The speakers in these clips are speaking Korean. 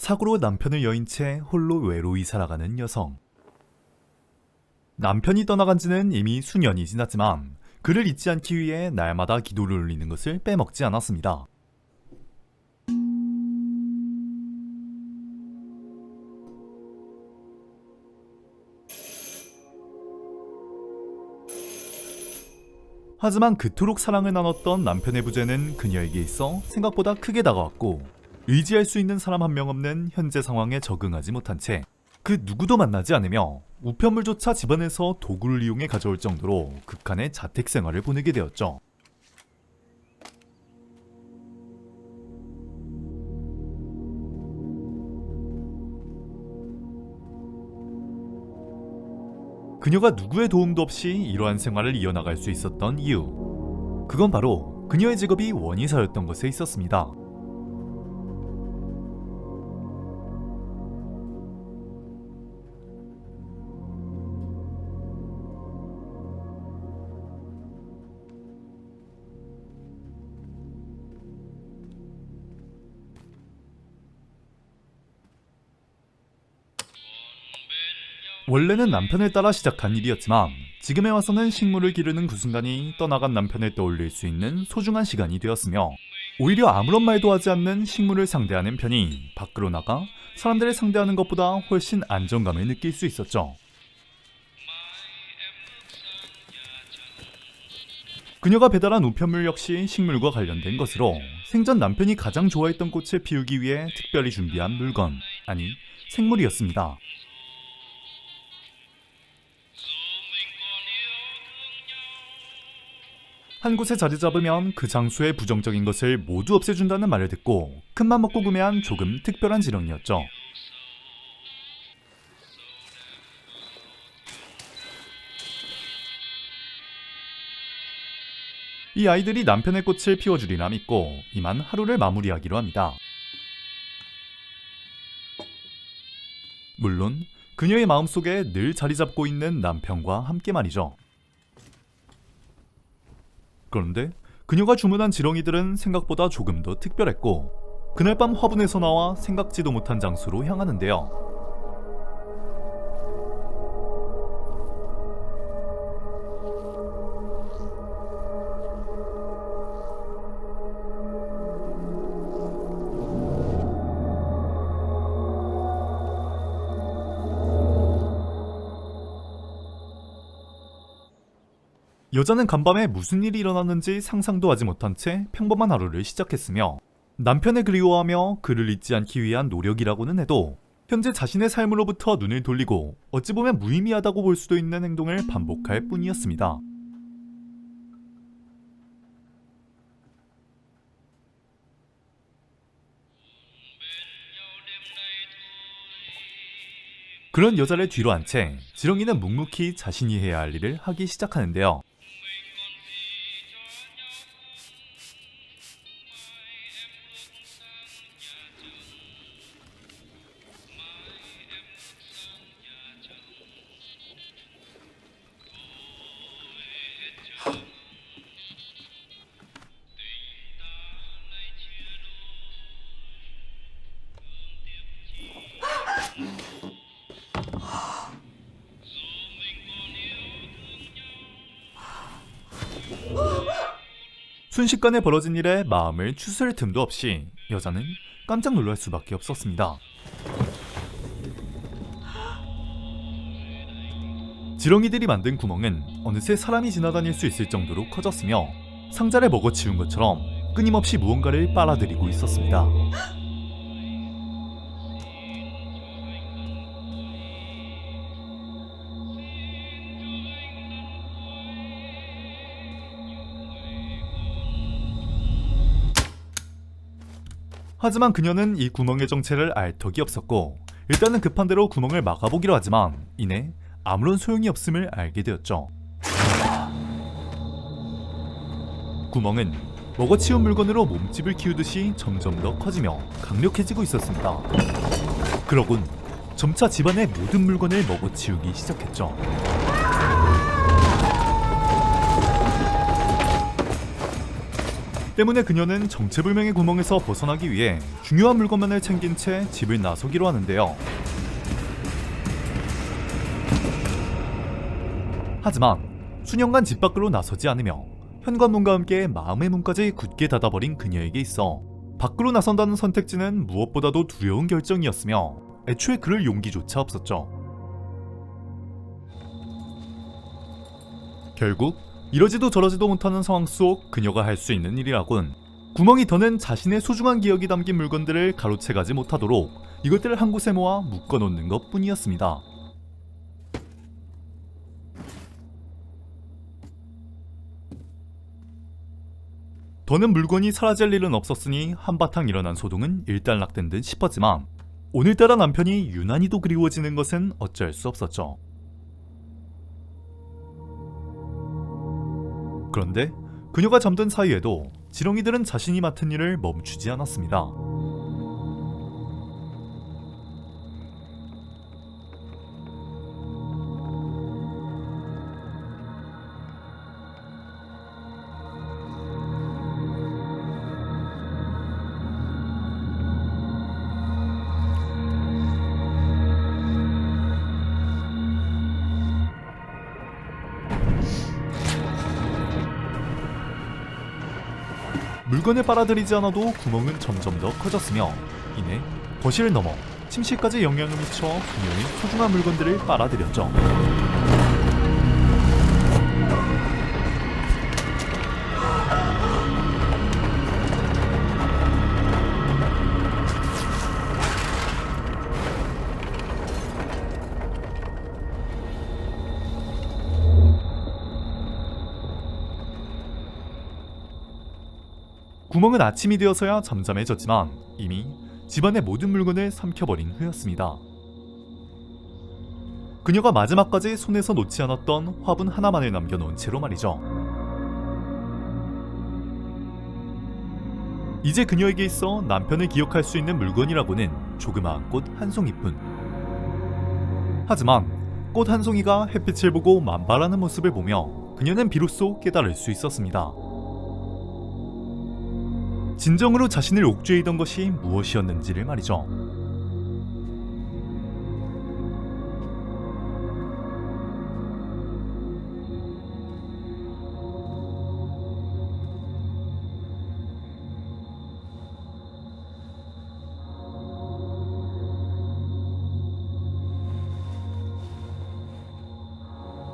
사고로 남편을 여인 채 홀로 외로이 살아가는 여성. 남편이 떠나간 지는 이미 수년이 지났지만 그를 잊지 않기 위해 날마다 기도를 올리는 것을 빼먹지 않았습니다. 하지만 그토록 사랑을 나눴던 남편의 부재는 그녀에게 있어 생각보다 크게 다가왔고 의지할 수 있는 사람 한 명 없는 현재 상황에 적응하지 못한 채 그 누구도 만나지 않으며 우편물조차 집안에서 도구를 이용해 가져올 정도로 극한의 자택 생활을 보내게 되었죠. 그녀가 누구의 도움도 없이 이러한 생활을 이어나갈 수 있었던 이유, 그건 바로 그녀의 직업이 원의사였던 것에 있었습니다. 원래는 남편을 따라 시작한 일이었지만 지금에 와서는 식물을 기르는 그 순간이 떠나간 남편을 떠올릴 수 있는 소중한 시간이 되었으며 오히려 아무런 말도 하지 않는 식물을 상대하는 편이 밖으로 나가 사람들을 상대하는 것보다 훨씬 안정감을 느낄 수 있었죠. 그녀가 배달한 우편물 역시 식물과 관련된 것으로 생전 남편이 가장 좋아했던 꽃을 피우기 위해 특별히 준비한 물건, 아니 생물이었습니다. 한 곳에 자리 잡으면 그 장소의 부정적인 것을 모두 없애준다는 말을 듣고 큰맘 먹고 구매한 조금 특별한 지렁이였죠. 이 아이들이 남편의 꽃을 피워주리라 믿고 이만 하루를 마무리하기로 합니다. 물론 그녀의 마음속에 늘 자리 잡고 있는 남편과 함께 말이죠. 그런데 그녀가 주문한 지렁이들은 생각보다 조금 더 특별했고 그날 밤 화분에서 나와 생각지도 못한 장소로 향하는데요. 여자는 간밤에 무슨 일이 일어났는지 상상도 하지 못한 채 평범한 하루를 시작했으며 남편을 그리워하며 그를 잊지 않기 위한 노력이라고는 해도 현재 자신의 삶으로부터 눈을 돌리고 어찌 보면 무의미하다고 볼 수도 있는 행동을 반복할 뿐이었습니다. 그런 여자를 뒤로 한 채 지렁이는 묵묵히 자신이 해야 할 일을 하기 시작하는데요. 순식간에 벌어진 일에 마음을 추스릴 틈도 없이 여자는 깜짝 놀랄 수밖에 없었습니다. 지렁이들이 만든 구멍은 어느새 사람이 지나다닐 수 있을 정도로 커졌으며 상자를 먹어치운 것처럼 끊임없이 무언가를 빨아들이고 있었습니다. 하지만 그녀는 이 구멍의 정체를 알 턱이 없었고 일단은 급한 대로 구멍을 막아보기로 하지만 이내 아무런 소용이 없음을 알게 되었죠. 구멍은 먹어치운 물건으로 몸집을 키우듯이 점점 더 커지며 강력해지고 있었습니다. 그러곤 점차 집안의 모든 물건을 먹어치우기 시작했죠. 때문에 그녀는 정체불명의 구멍에서 벗어나기 위해 중요한 물건만을 챙긴 채 집을 나서기로 하는데요. 하지만 수년간 집 밖으로 나서지 않으며 현관문과 함께 마음의 문까지 굳게 닫아버린 그녀에게 있어 밖으로 나선다는 선택지는 무엇보다도 두려운 결정이었으며 애초에 그럴 용기조차 없었죠. 결국 이러지도 저러지도 못하는 상황 속 그녀가 할 수 있는 일이라곤 구멍이 더는 자신의 소중한 기억이 담긴 물건들을 가로채가지 못하도록 이것들을 한 곳에 모아 묶어놓는 것 뿐이었습니다. 더는 물건이 사라질 일은 없었으니 한바탕 일어난 소동은 일단락된 듯 싶었지만 오늘따라 남편이 유난히도 그리워지는 것은 어쩔 수 없었죠. 그런데 그녀가 잠든 사이에도 지렁이들은 자신이 맡은 일을 멈추지 않았습니다. 물건을 빨아들이지 않아도 구멍은 점점 더 커졌으며 이내 거실을 넘어 침실까지 영향을 미쳐 그녀의 소중한 물건들을 빨아들였죠. 구멍은 아침이 되어서야 잠잠해졌지만 이미 집안의 모든 물건을 삼켜버린 후였습니다. 그녀가 마지막까지 손에서 놓지 않았던 화분 하나만을 남겨놓은 채로 말이죠. 이제 그녀에게 있어 남편을 기억할 수 있는 물건이라고는 조그마한 꽃 한 송이뿐. 하지만 꽃 한 송이가 햇빛을 보고 만발하는 모습을 보며 그녀는 비로소 깨달을 수 있었습니다. 진정으로 자신을 옥죄이던 것이 무엇이었는지를 말이죠.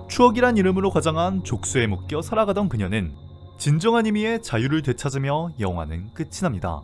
추억이란 이름으로 가장한 족쇄에 묶여 살아가던 그녀는 진정한 의미의 자유를 되찾으며 영화는 끝이 납니다.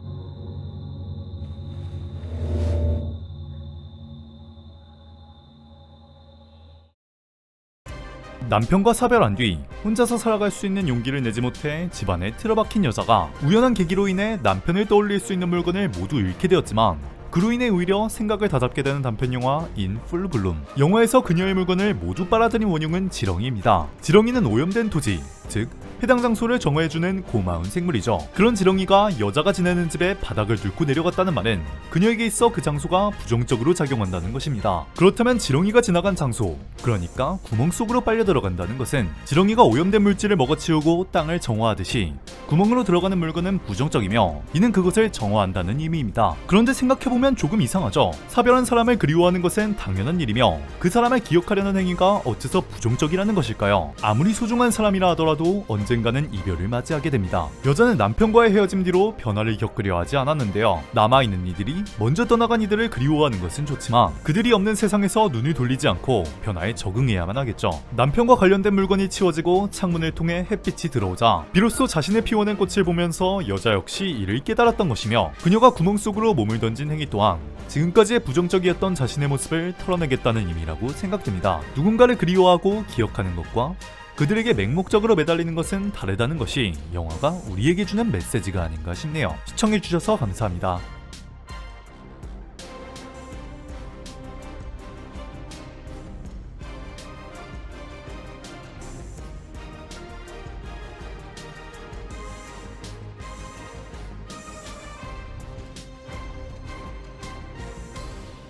남편과 사별한 뒤 혼자서 살아갈 수 있는 용기를 내지 못해 집안에 틀어박힌 여자가 우연한 계기로 인해 남편을 떠올릴 수 있는 물건을 모두 잃게 되었지만 그로 인해 오히려 생각을 다잡게 되는 단편 영화 인 풀 블룸. 영화에서 그녀의 물건을 모두 빨아들인 원흉은 지렁이입니다. 지렁이는 오염된 토지, 즉 해당 장소를 정화해주는 고마운 생물이죠. 그런 지렁이가 여자가 지내는 집에 바닥을 뚫고 내려갔다는 말은 그녀에게 있어 그 장소가 부정적으로 작용한다는 것입니다. 그렇다면 지렁이가 지나간 장소, 그러니까 구멍 속으로 빨려 들어간다는 것은 지렁이가 오염된 물질을 먹어치우고 땅을 정화하듯이 구멍으로 들어가는 물건은 부정적이며 이는 그것을 정화한다는 의미입니다. 그런데 생각해보면 조금 이상하죠. 사별한 사람을 그리워하는 것은 당연한 일이며 그 사람을 기억하려는 행위가 어째서 부정적이라는 것일까요? 아무리 소중한 사람이라 하더라도 언젠가는 이별을 맞이하게 됩니다. 여자는 남편과의 헤어짐 뒤로 변화를 겪으려 하지 않았는데요. 남아있는 이들이 먼저 떠나간 이들을 그리워하는 것은 좋지만 그들이 없는 세상에서 눈을 돌리지 않고 변화에 적응해야만 하겠죠. 남편과 관련된 물건이 치워지고 창문을 통해 햇빛이 들어오자 비로소 자신의 피워낸 꽃을 보면서 여자 역시 이를 깨달았던 것이며 그녀가 구멍 속으로 몸을 던진 행위 또한 지금까지의 부정적이었던 자신의 모습을 털어내겠다는 의미라고 생각됩니다. 누군가를 그리워하고 기억하는 것과 그들에게 맹목적으로 매달리는 것은 다르다는 것이 영화가 우리에게 주는 메시지가 아닌가 싶네요. 시청해주셔서 감사합니다.